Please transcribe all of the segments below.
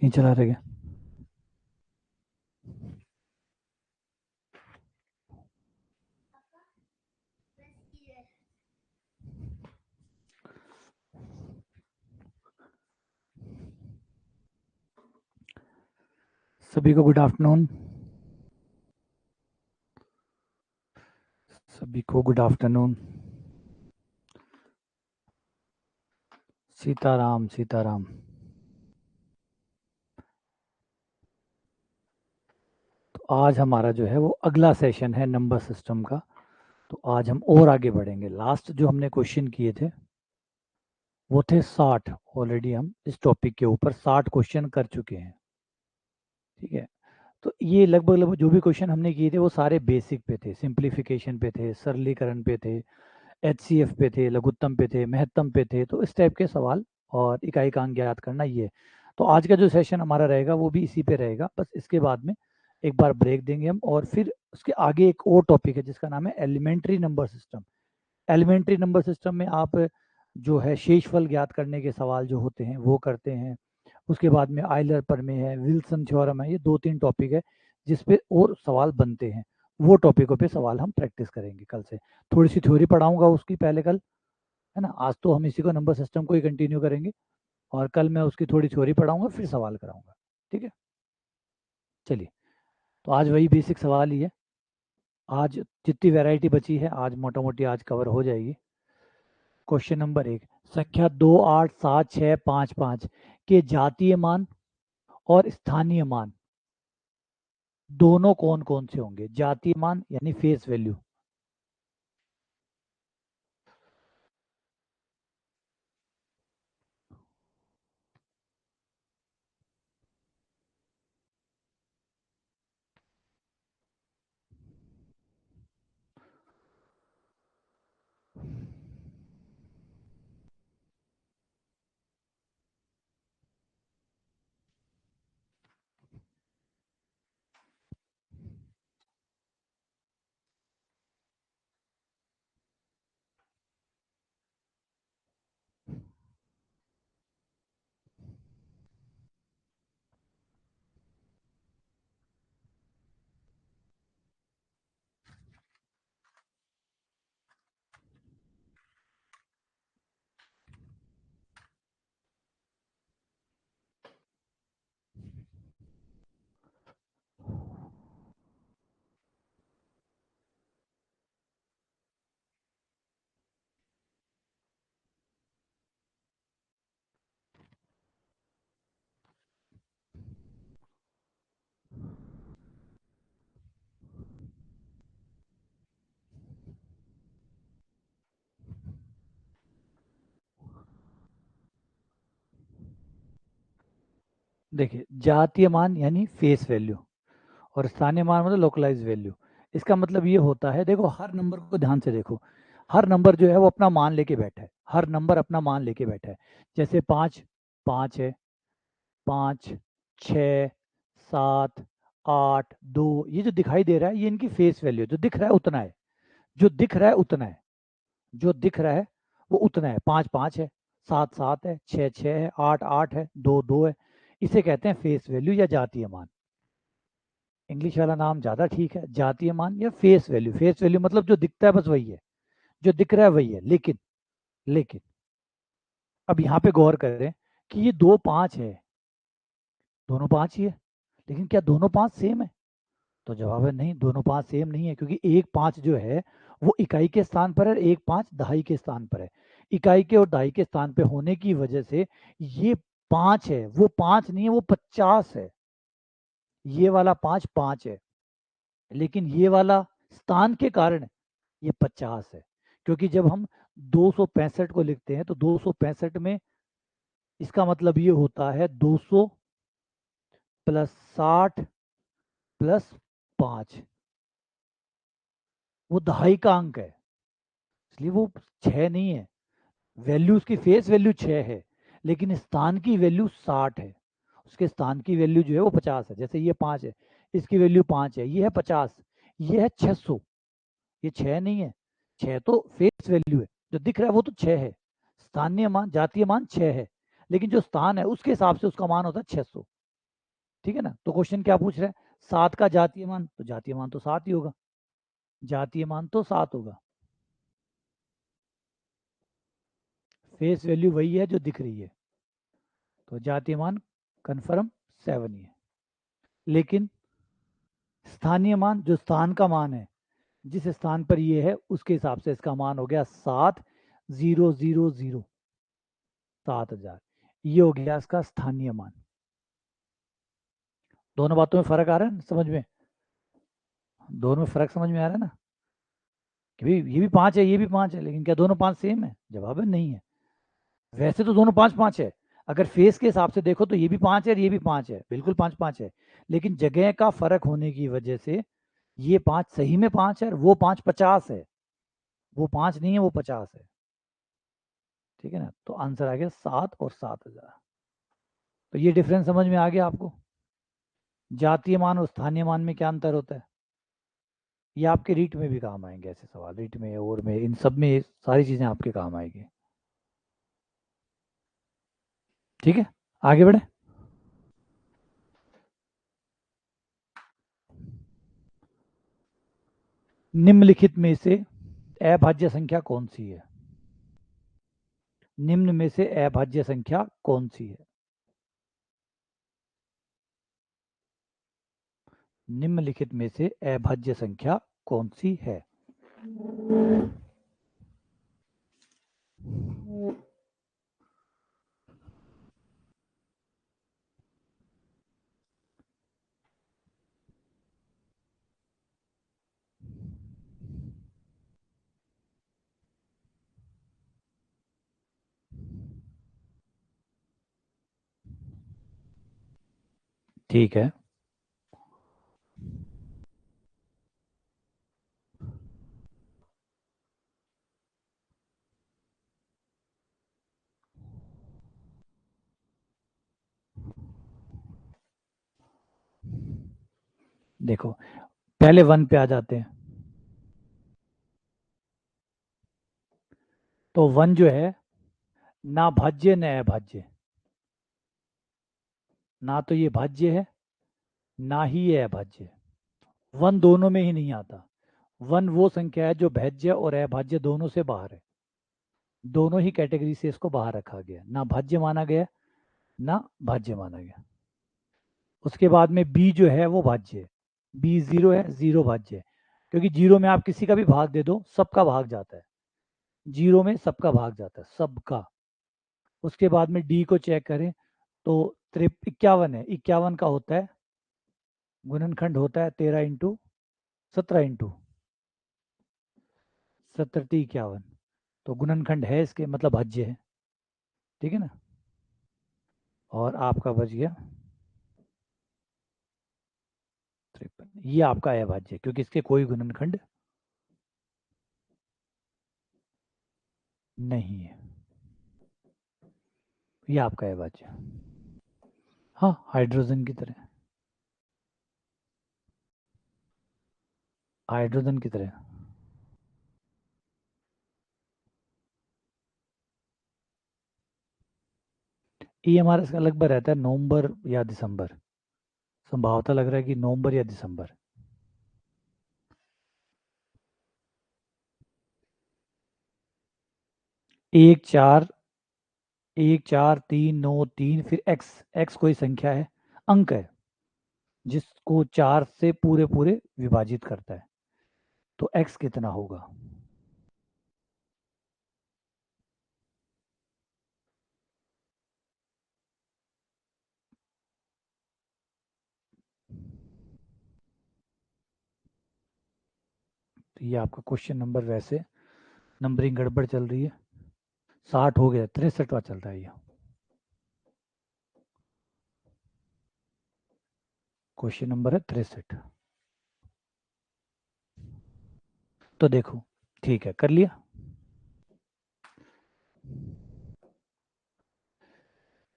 नहीं चला रहे क्या? सभी को गुड आफ्टरनून। सभी को गुड आफ्टरनून। सीताराम सीताराम। तो आज हमारा जो है वो अगला सेशन है नंबर सिस्टम का। तो आज हम और आगे बढ़ेंगे। लास्ट जो हमने क्वेश्चन किए थे वो थे 60। ऑलरेडी हम इस टॉपिक के ऊपर 60 क्वेश्चन कर चुके हैं। ठीक है। तो ये लगभग लगभग जो भी क्वेश्चन हमने किए थे वो सारे बेसिक पे थे, सिंप्लीफिकेशन पे थे, सरलीकरण पे थे, एचसीएफ पे थे, लघुत्तम पे थे, महत्तम पे थे। तो इस टाइप के सवाल और इकाई का अंक ज्ञात करना ये है। तो आज का जो सेशन हमारा रहेगा वो भी इसी पे रहेगा। बस इसके बाद में एक बार ब्रेक देंगे हम और फिर उसके आगे एक और टॉपिक है जिसका नाम है elementary number system. Elementary number system में आप जो है शेषफल ज्ञात करने के सवाल जो होते हैं वो करते हैं। उसके बाद में आइलर प्रमेय है, विल्सन थ्योरम है। ये 2-3 टॉपिक है जिस पे और सवाल बनते हैं। वो टॉपिकों पे सवाल हम प्रैक्टिस करेंगे कल से। थोड़ी सी थ्योरी पढ़ाऊंगा उसकी पहले कल, है ना। आज तो हम इसी को नंबर सिस्टम को ही कंटिन्यू करेंगे और कल मैं उसकी थोड़ी थ्योरी पढ़ाऊंगा फिर सवाल कराऊंगा। ठीक है, चलिए। तो आज वही बेसिक सवाल ही है। आज जितनी वैरायटी बची है आज मोटा मोटी आज कवर हो जाएगी। क्वेश्चन नंबर 1, संख्या 2, 8, 7, 6, 5, 5 के जातीय मान और स्थानीय मान दोनों कौन कौन से होंगे? जातीय मान यानी फेस वैल्यू। देखिए, जातीय मान यानी फेस वैल्यू और स्थानीय मान मतलब लोकलाइज वैल्यू। इसका मतलब ये होता है, देखो हर नंबर को ध्यान से देखो। हर नंबर जो है वो अपना मान लेके बैठा है। हर नंबर अपना मान लेके बैठा है। जैसे 5 5 है, 5, 6, 7, 8, 2, ये जो दिखाई दे रहा है ये इनकी फेस वैल्यू। जो दिख रहा है उतना है। जो दिख रहा है उतना है। जो दिख रहा है वो उतना है। 5 5 है, 7 7 है, 6 6 है, 8 8 है, 2 2 है। इसे कहते हैं फेस वैल्यू या जातीय मान। इंग्लिश वाला नाम ज़्यादा ठीक है, जातीय मान या फेस वैल्यू। फेस वैल्यू मतलब जो दिखता है बस वही है, जो दिख रहा है वही है। लेकिन लेकिन अब यहाँ पे गौर करें कि ये 2 5 है, दोनों 5 ही है। लेकिन क्या दोनों 5 सेम है? तो जवाब है नहीं, दोनों 5 सेम नहीं है। क्योंकि एक 5 जो है वो इकाई के स्थान पर है, एक 5 दहाई के स्थान पर है। इकाई के और दहाई के स्थान पे होने की वजह से ये 5 है, वो 5 नहीं है, वो 50 है। ये वाला 5 5 है, लेकिन ये वाला स्थान के कारण ये 50 है। क्योंकि जब हम 265 को लिखते हैं तो 265 में इसका मतलब ये होता है 200 प्लस 60 प्लस 5। वो दहाई का अंक है, इसलिए वो 6 नहीं है। वैल्यू उसकी फेस वैल्यू 6 है, लेकिन स्थान की वैल्यू 60 है। उसके स्थान की वैल्यू जो है वो 50 है। जैसे ये 5 है, इसकी वैल्यू 5 है, ये है 50, ये है 600। ये 6 नहीं है। 6 तो फेस वैल्यू है, जो दिख रहा है वो तो 6 है। स्थानीय मान, जातीय मान 6 है, लेकिन जो स्थान है उसके हिसाब से उसका मान होता है 600। ठीक है ना। तो क्वेश्चन क्या पूछ रहा है, 7 का जातीय मान, तो जातीय मान तो 7 ही होगा, जातीय मान तो 7 होगा, फेस वैल्यू वही है जो दिख रही है, तो जातीय मान कन्फर्म 7 ही है। लेकिन स्थानीय मान, जो स्थान का मान है, जिस स्थान पर ये है उसके हिसाब से इसका मान हो गया 7,000, 7,000, ये हो गया इसका स्थानीय मान। दोनों बातों में फर्क आ रहा है ना समझ में, दोनों में फर्क समझ में आ रहा है ना, कि भाई ये भी 5 है ये भी 5 है, लेकिन क्या दोनों 5 सेम है, जवाब है नहीं है। वैसे तो दोनों 5-5 है, अगर फेस के हिसाब से देखो तो ये भी 5 है और ये भी 5 है, बिल्कुल 5-5 है, लेकिन जगह का फर्क होने की वजह से ये 5 सही में 5 है और वो 5 50 है, वो 5 नहीं है वो 50 है। ठीक है ना, तो आंसर आ गया 7 और 7,000। तो ये डिफरेंस समझ में आ गया आपको, जातीय मान और स्थानीय मान में क्या अंतर होता है। ये आपके रीट में भी काम आएंगे ऐसे सवाल, रीट में और में, इन सब में सारी चीजें आपके काम आएगी। ठीक है, आगे बढ़े। निम्नलिखित में से अभाज्य संख्या कौन सी है, निम्न में से अभाज्य संख्या कौन सी है, निम्नलिखित में से अभाज्य संख्या कौन सी है। ठीक है, देखो पहले 1 पे आ जाते हैं। तो 1 जो है ना भाज्य न अभाज्य, ना तो ये भाज्य है ना ही ये अभाज्य, 1 दोनों में ही नहीं आता। 1 वो संख्या है जो भाज्य और अभाज्य दोनों से बाहर है, दोनों ही कैटेगरी से इसको बाहर रखा गया, ना भाज्य माना गया ना भाज्य माना गया। उसके बाद में बी जो है वो भाज्य है, बी 0 है, 0 भाज्य है, क्योंकि 0 में आप किसी का भी भाग दे दो सबका भाग जाता है, 0 में सबका भाग जाता है सबका। उसके बाद में डी को चेक करें तो 51 है, 51 का होता है गुणनखंड होता है 13 इंटू 17 इंटू 70 51, तो गुणनखंड है इसके मतलब भाज्य है। ठीक है ना, और आपका बच गया 53, ये आपका अभाज्य क्योंकि इसके कोई गुणनखंड नहीं है, ये आपका अभाज्य। हाँ हाइड्रोजन की तरह, हाइड्रोजन की तरह। ये हमारा इसका लगभग रहता है नवंबर या दिसंबर, संभावता लग रहा है कि नवंबर या दिसंबर। 1 4 1 4 3 9 3, फिर एक्स, एक्स कोई संख्या है, अंक है जिसको 4 से पूरे पूरे विभाजित करता है, तो एक्स कितना होगा। तो ये आपका क्वेश्चन नंबर, वैसे नंबरिंग गड़बड़ चल रही है, 60 हो गया, 63वां चल रहा है ये क्वेश्चन नंबर है 63। तो देखो ठीक है कर लिया।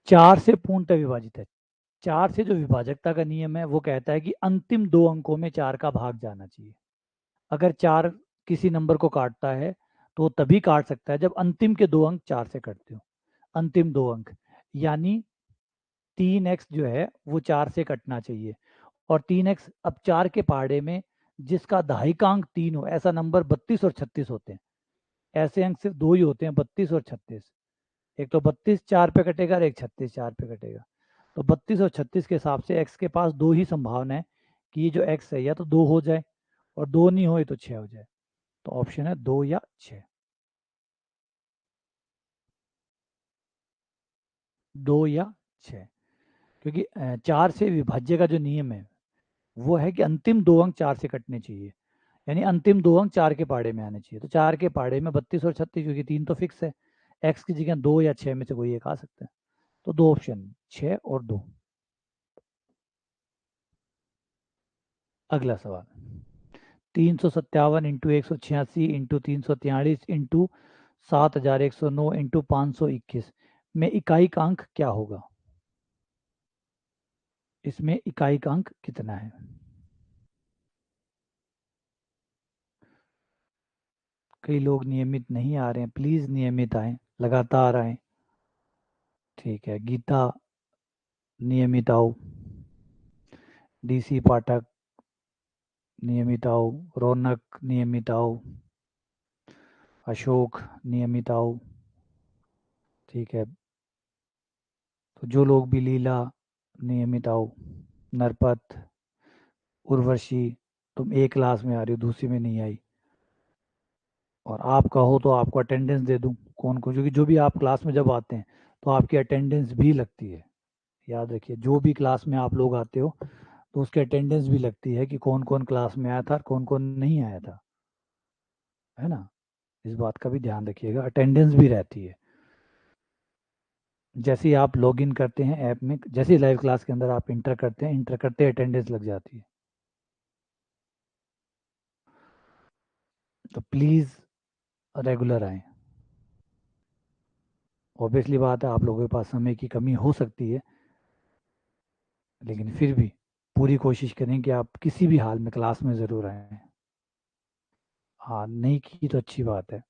4 से पूर्णतः विभाजित है, 4 से जो विभाजकता का नियम है वो कहता है कि अंतिम 2 अंकों में 4 का भाग जाना चाहिए। अगर 4 किसी नंबर को काटता है तो तभी काट सकता है जब अंतिम के 2 अंक 4 से कटते हो, अंतिम 2 अंक, यानी 3x जो है वो 4 से कटना चाहिए, और 3x अब 4 के पहाड़े में जिसका दहाइकांक 3 हो, ऐसा नंबर 32 और 36 होते हैं। ऐसे अंक सिर्फ दो ही होते हैं, 32 और 36। एक तो 32 4 पे कटेगा और एक 36 4 पे कटेगा। तो 32 और 36 के हिसाब से x के पास दो ही संभावना है कि ये जो x है या तो 2 हो जाए, और 2 नहीं हो तो 6 हो जाए। तो ऑप्शन है 2 या 6। 2 या 6, क्योंकि 4 से विभाज्य का जो नियम है वो है कि अंतिम दो अंक 4 से कटने चाहिए, यानी अंतिम दो अंक 4 के पहाड़े में आने चाहिए। तो 4 के पहाड़े में 32 और 36, क्योंकि 3 तो फिक्स है, x की जगह 2 या 6 में से कोई एक आ सकता है। तो दो ऑप्शन, 6 और 2। अगला सवाल, 357 इंटू 186 इंटू 343 इंटू 7109 इंटू 521 में इकाई का अंक क्या होगा? इसमें इकाई का अंक कितना है? कई लोग नियमित नहीं आ रहे हैं, प्लीज नियमित आए, लगातार आए। ठीक है, गीता नियमित आओ, डीसी पाठक नियमित आओ, रौनक नियमित आओ, अशोक नियमित आओ। ठीक है, तो जो लोग भी, लीला नियमित आओ, नरपत, उर्वशी, तुम एक क्लास में आ रही हो, दूसरी में नहीं आई, और आप कहो तो आपको अटेंडेंस दे दूं। कौन कौन, क्योंकि जो भी आप क्लास में जब आते हैं तो आपकी अटेंडेंस भी लगती है। याद रखिए, जो भी क्लास में आप लोग आते हो तो उसकी अटेंडेंस भी लगती है कि कौन कौन क्लास में आया था और कौन कौन नहीं आया था, है ना। इस बात का भी ध्यान रखिएगा, अटेंडेंस भी रहती है। जैसे ही आप लॉगिन करते हैं ऐप में, जैसे ही लाइव क्लास के अंदर आप इंटर करते हैं, इंटर करते अटेंडेंस लग जाती है। तो प्लीज़ रेगुलर आएँ। ऑब्वियसली बात है, आप लोगों के पास समय की कमी हो सकती है, लेकिन फिर भी पूरी कोशिश करें कि आप किसी भी हाल में क्लास में ज़रूर आएँ। हाँ, नहीं की तो अच्छी बात है।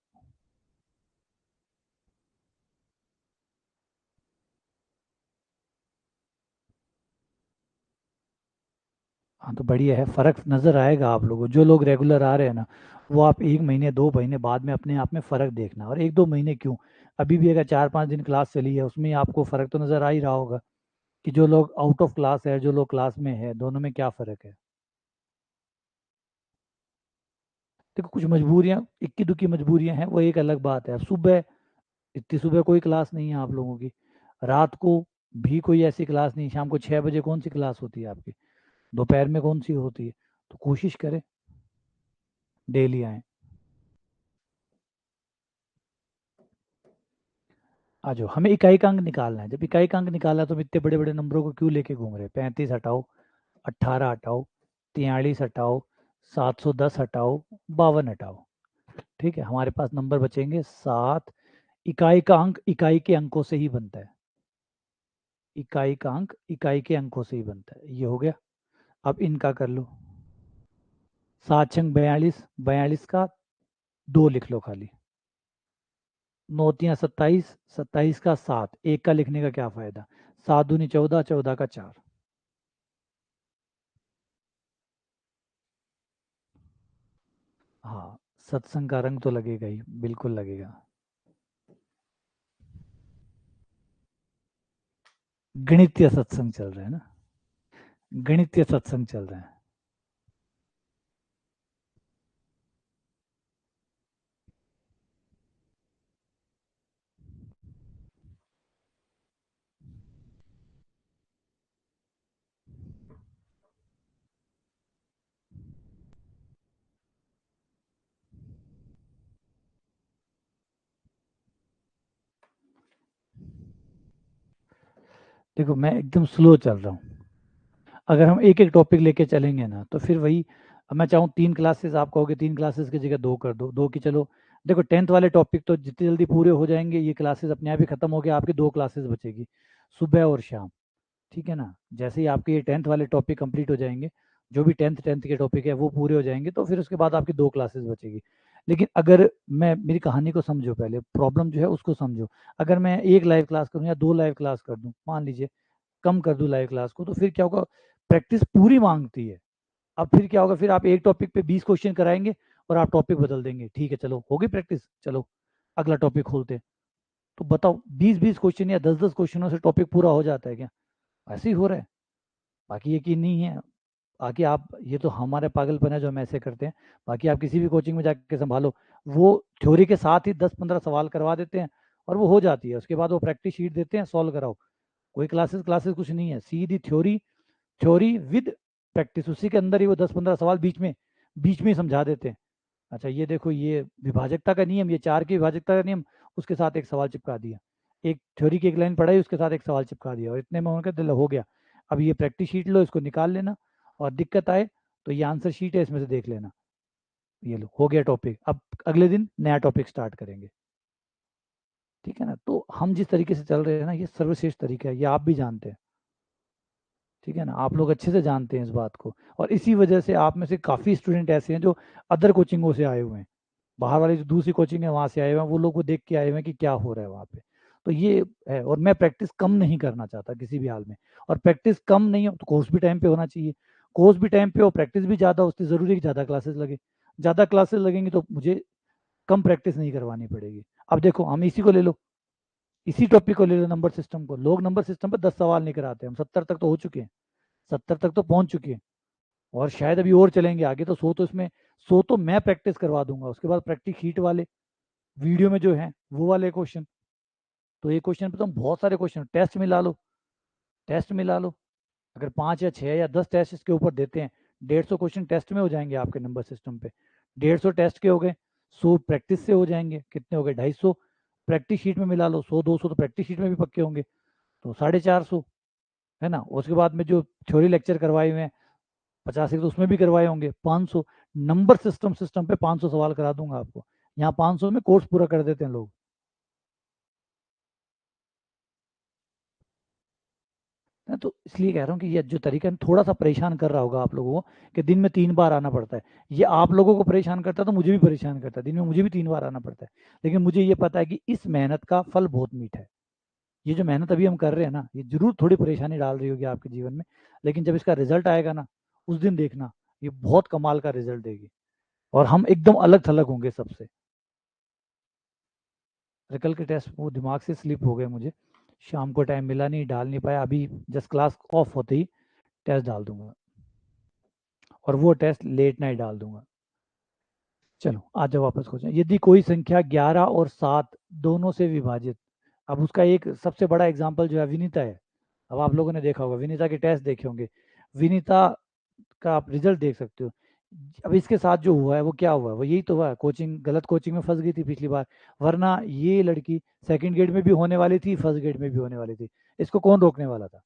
हाँ, तो बढ़िया है, फ़र्क नज़र आएगा आप लोगों को। जो लोग रेगुलर आ रहे हैं ना, वो आप 1 महीने 2 महीने बाद में अपने आप में फ़र्क देखना, और 1-2 महीने क्यों, अभी भी अगर 4-5 दिन क्लास चली है उसमें ही आपको फ़र्क तो नज़र आ ही रहा होगा कि जो लोग आउट ऑफ क्लास है, जो लोग क्लास में है, दोनों में क्या फ़र्क है। देखो, कुछ मजबूरियाँ, इक्की दुक्की मजबूरियाँ हैं, वो एक अलग बात है। अब सुबह, इतनी सुबह कोई क्लास नहीं है आप लोगों की, रात को भी कोई ऐसी क्लास नहीं, शाम को 6 बजे कौन सी क्लास होती है आपकी, दोपहर में कौन सी होती है। तो कोशिश करें डेली आए। आ जाओ, हमें इकाई का अंक निकालना है। जब इकाई का अंक निकालना है तो हम इतने बड़े बड़े नंबरों को क्यों लेके घूम रहे हैं। 35 हटाओ, 18 हटाओ, 43 हटाओ, 710 हटाओ, 52 हटाओ। ठीक है, हमारे पास नंबर बचेंगे 7। इकाई का अंक इकाई के अंकों से ही बनता है, इकाई का अंक इकाई के अंकों से ही बनता है। ये हो गया। अब इनका कर लो। 7 42, 42 का 2 लिख लो खाली। 9 27, 27 का 7, एक का लिखने का क्या फायदा। 7 दूनी 14, 14 का 4। हाँ, सत्संग का रंग तो लगेगा ही, बिल्कुल लगेगा। गणितीय सत्संग चल रहा है ना, गणितीय सत्संग चल रहा है। देखो, मैं एकदम स्लो चल रहा हूँ। अगर हम एक एक टॉपिक लेके चलेंगे ना तो फिर वही, अब मैं चाहूँ 3 क्लासेस, आप कहोगे 3 क्लासेस की जगह 2 कर दो, 2 की चलो। देखो, 10th वाले टॉपिक तो जितनी जल्दी पूरे हो जाएंगे, ये क्लासेस अपने आप ही खत्म हो गया, आपकी 2 क्लासेस बचेगी, सुबह और शाम। ठीक है ना, जैसे ही आपके ये 10th वाले टॉपिक कंप्लीट हो जाएंगे, जो भी टेंथ के टॉपिक है वो पूरे हो जाएंगे, तो फिर उसके बाद आपकी 2 क्लासेस बचेगी। लेकिन अगर मैं, मेरी कहानी को समझो, पहले प्रॉब्लम जो है उसको समझो। अगर मैं एक लाइव क्लास करूँ या 2 लाइव क्लास कर दूँ, मान लीजिए कम कर दूं लाइव क्लास को, तो फिर क्या होगा, प्रैक्टिस पूरी मांगती है। अब फिर क्या होगा, फिर आप एक टॉपिक पे 20 क्वेश्चन कराएंगे और आप टॉपिक बदल देंगे, ठीक है चलो हो गई प्रैक्टिस, चलो अगला टॉपिक खोलते हैं। तो बताओ 20-20 क्वेश्चन या 10-10 क्वेश्चनों से टॉपिक पूरा हो जाता है क्या? ऐसे ही हो रहा है। बाकी यकीन नहीं है, बाकी आप, ये तो हमारे पागलपन है जो हम ऐसे करते हैं। बाकी आप किसी भी कोचिंग में जाके संभालो, वो थ्योरी के साथ ही 10-15 सवाल करवा देते हैं और वो हो जाती है। उसके बाद वो प्रैक्टिस शीट देते हैं, सॉल्व कराओ। कोई क्लासेस क्लासेस कुछ नहीं है, सीधी थ्योरी, थ्योरी विद प्रैक्टिस, उसी के अंदर ही वो 10-15 सवाल बीच में ही समझा देते हैं। अच्छा ये देखो, ये विभाजकता का नियम, ये 4 की विभाजकता का नियम, उसके साथ एक सवाल चिपका दिया। एक थ्योरी की एक लाइन पढ़ाई, उसके साथ एक सवाल चिपका दिया, और इतने में उनका दिल हो गया। अब ये प्रैक्टिस शीट लो, इसको निकाल लेना, और दिक्कत आए तो ये आंसर शीट है, इसमें से देख लेना। ये लो हो गया टॉपिक। अब अगले दिन नया टॉपिक स्टार्ट करेंगे, ठीक है ना। तो हम जिस तरीके से चल रहे हैं ना, ये सर्वश्रेष्ठ तरीका है, ये आप भी जानते हैं, ठीक है ना। आप लोग अच्छे से जानते हैं इस बात को, और इसी वजह से आप में से काफ़ी स्टूडेंट ऐसे हैं जो अदर कोचिंगों से आए हुए हैं, बाहर वाली जो दूसरी कोचिंग है वहाँ से आए हुए हैं, वो लोग को देख के आए हुए हैं कि क्या हो रहा है वहाँ पे। तो ये है, और मैं प्रैक्टिस कम नहीं करना चाहता किसी भी हाल में। और प्रैक्टिस कम नहीं हो तो कोर्स भी टाइम पे होना चाहिए, कोर्स भी टाइम पे हो, प्रैक्टिस भी ज़्यादा हो, उससे ज़रूरी है कि ज़्यादा क्लासेस लगे। ज़्यादा क्लासेस लगेंगी तो मुझे कम प्रैक्टिस नहीं करवानी पड़ेगी। अब देखो हम इसी को ले लो, इसी टॉपिक को ले लो, नंबर सिस्टम को। लोग नंबर सिस्टम पर 10 सवाल नहीं कराते, हम 70 तक तो हो चुके हैं, 70 तक तो पहुंच चुके हैं, और शायद अभी और चलेंगे आगे। तो 100 तो इसमें, 100 तो मैं प्रैक्टिस करवा दूंगा। उसके बाद प्रैक्टिस शीट वाले वीडियो में जो है वो वाले क्वेश्चन, तो एक क्वेश्चन पे तुम बहुत सारे क्वेश्चन टेस्ट मिला लो, टेस्ट मिला लो। अगर 5 या 6 या 10 टेस्ट इसके ऊपर देते हैं, 150 क्वेश्चन टेस्ट में हो जाएंगे आपके नंबर सिस्टम पे। 150 टेस्ट के हो गए, 100 प्रैक्टिस से हो जाएंगे, कितने हो गए 250। प्रैक्टिस शीट में मिला लो, 100-200 तो प्रैक्टिस शीट में भी पक्के होंगे, तो 450, है ना। उसके बाद में जो थ्योरी लेक्चर करवाए हुए हैं 50 तो उसमें भी करवाए होंगे 500। नंबर सिस्टम पे 500 सवाल करा दूंगा आपको। यहाँ 500 में कोर्स पूरा कर देते हैं लोग। मैं तो इसलिए कह रहा हूँ कि ये जो तरीका है थोड़ा सा परेशान कर रहा होगा आप लोगों को, कि दिन में 3 बार आना पड़ता है। ये आप लोगों को परेशान करता है तो मुझे भी परेशान करता है, दिन में मुझे भी 3 बार आना पड़ता है। लेकिन मुझे ये पता है कि इस मेहनत का फल बहुत मीठा है। ये जो मेहनत अभी हम कर रहे हैं ना, ये जरूर थोड़ी परेशानी डाल रही होगी आपके जीवन में, लेकिन जब इसका रिजल्ट आएगा ना, उस दिन देखना ये बहुत कमाल का रिजल्ट देगी, और हम एकदम अलग थलग होंगे सबसे। अरे कल के टेस्ट वो दिमाग से स्लिप हो गए मुझे, शाम को टाइम मिला नहीं, डाल नहीं पाया। अभी जस्ट क्लास ऑफ होते ही टेस्ट डाल दूंगा, और वो टेस्ट लेट नाइट डाल दूंगा। चलो आज जाओ वापस क्वेश्चन। यदि कोई संख्या 11 और 7 दोनों से विभाजित, अब उसका एक सबसे बड़ा एग्जाम्पल जो है विनीता है। अब आप लोगों ने देखा होगा, विनीता के टेस्ट देखे होंगे, विनीता का आप रिजल्ट देख सकते हो। अब इसके साथ जो हुआ है वो क्या हुआ है, वो यही तो हुआ है, कोचिंग, गलत कोचिंग में फंस गई थी पिछली बार। वरना ये लड़की सेकंड ग्रेड में भी होने वाली थी, फर्स्ट ग्रेड में भी होने वाली थी। इसको कौन रोकने वाला था?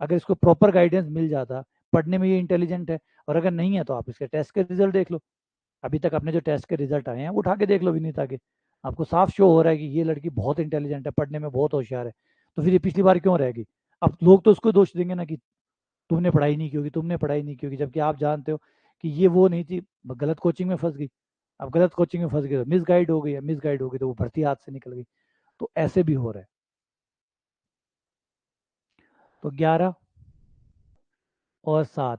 अगर इसको प्रॉपर गाइडेंस मिल जाता, पढ़ने में ये इंटेलिजेंट है, और अगर नहीं है तो आप इसके टेस्ट के रिजल्ट देख लो। अभी तक अपने जो टेस्ट के रिजल्ट आए हैं वो उठा के देख लो विनीता के, आपको साफ शो हो रहा है कि ये लड़की बहुत इंटेलिजेंट है, पढ़ने में बहुत होशियार है। तो फिर ये पिछली बार क्यों रहेगी? अब लोग तो उसको दोष देंगे ना कि तुमने पढ़ाई नहीं की होगी, तुमने पढ़ाई नहीं की होगी, जबकि आप जानते हो कि ये वो नहीं थी, गलत कोचिंग में फंस गई। अब गलत कोचिंग में फंस गई तो मिस गाइड हो गई, मिस गाइड हो गई तो वो भर्ती हाथ से निकल गई। तो ऐसे भी हो रहा है। तो 11 और 7,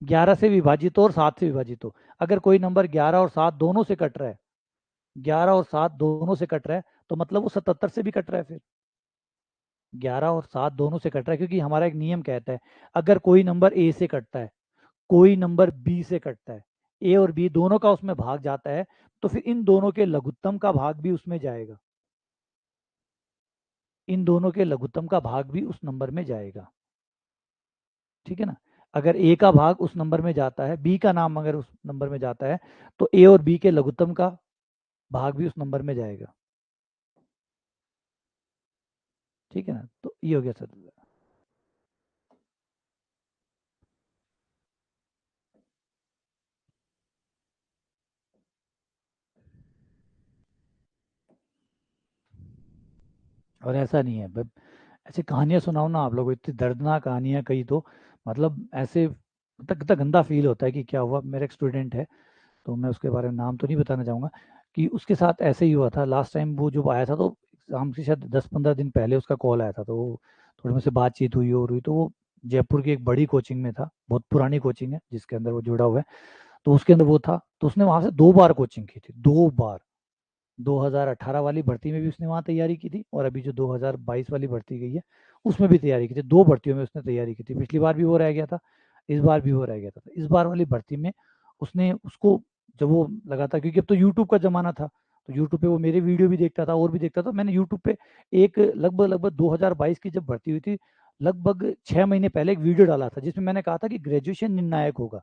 11 से विभाजित हो और 7 से विभाजित हो। अगर कोई नंबर 11 और 7 दोनों से कट रहा है, 11 और 7 दोनों से कट रहा है, तो मतलब वो 77 से भी कट रहा है। फिर 11 और 7 दोनों से कट रहा है, क्योंकि हमारा एक नियम कहता है, अगर कोई नंबर ए से कटता है, कोई नंबर बी से कटता है, ए और बी दोनों का उसमें भाग जाता है, तो फिर इन दोनों के लघुत्तम का भाग भी उसमें जाएगा, इन दोनों के लघुत्तम का भाग भी उस नंबर में जाएगा, ठीक है ना। अगर ए का भाग उस नंबर में जाता है, बी का नाम अगर उस नंबर में जाता है, तो ए और बी के लघुत्तम का भाग भी उस नंबर में जाएगा, ठीक है ना। तो ये हो गया सर। और ऐसा नहीं है, ऐसी कहानियां सुनाओ ना आप लोगों को, इतनी दर्दनाक कहानियां कही तो, मतलब ऐसे तक तक गंदा फील होता है कि क्या हुआ। मेरा एक स्टूडेंट है, तो मैं उसके बारे में नाम तो नहीं बताना चाहूँगा, कि उसके साथ ऐसे ही हुआ था लास्ट टाइम। वो जब आया था तो एग्ज़ाम से शायद 10-15 दिन पहले उसका कॉल आया था, तो थोड़ी मुझसे बातचीत हुई और हुई, तो वो जयपुर की एक बड़ी कोचिंग में था, बहुत पुरानी कोचिंग है जिसके अंदर वो जुड़ा हुआ है, तो उसके अंदर वो था, तो उसने वहाँ से 2 बार कोचिंग की थी, 2 बार। 2018 वाली भर्ती में भी उसने वहाँ तैयारी की थी और अभी जो 2022 वाली भर्ती गई है, उसमें भी तैयारी की थी। 2 भर्तियों में उसने तैयारी की थी। पिछली बार भी वो रह गया था, इस बार भी वो रह गया था। तो इस बार वाली भर्ती में उसने उसको जब वो लगा था, क्योंकि अब तो यूट्यूब का ज़माना था, तो यूट्यूब पे वो मेरे वीडियो भी देखता था और भी देखता था। मैंने यूट्यूब पे एक लगभग 2022 की जब भर्ती हुई थी, लगभग 6 महीने पहले एक वीडियो डाला था, जिसमें मैंने कहा था कि ग्रेजुएशन निर्णायक होगा,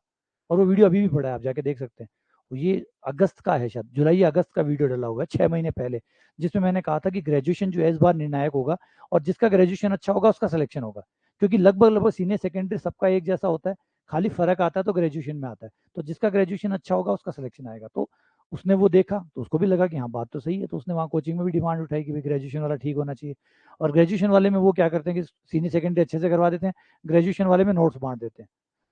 और वो वीडियो अभी भी पड़ा है, आप जाके देख सकते हैं। ये अगस्त का है, शायद जुलाई या अगस्त का वीडियो डाला हुआ है 6 महीने पहले, जिसमें मैंने कहा था कि ग्रेजुएशन जो है इस बार निर्णायक होगा, और जिसका ग्रेजुएशन अच्छा होगा उसका सिलेक्शन होगा, क्योंकि लगभग सीनियर सेकेंडरी सबका एक जैसा होता है, खाली फर्क आता है तो ग्रेजुएशन में आता है। तो जिसका ग्रेजुएशन अच्छा होगा उसका सिलेक्शन आएगा। तो उसने वो देखा तो उसको भी लगा कि हाँ, बात तो सही है, तो उसने वहाँ कोचिंग में भी डिमांड उठाई कि भाई ग्रेजुएशन वाला ठीक होना चाहिए। और ग्रेजुएशन वाले में वो क्या करते हैं कि सीनियर सेकेंडरी अच्छे से करवा देते हैं, ग्रेजुएशन वाले में नोट्स बांट देते हैं।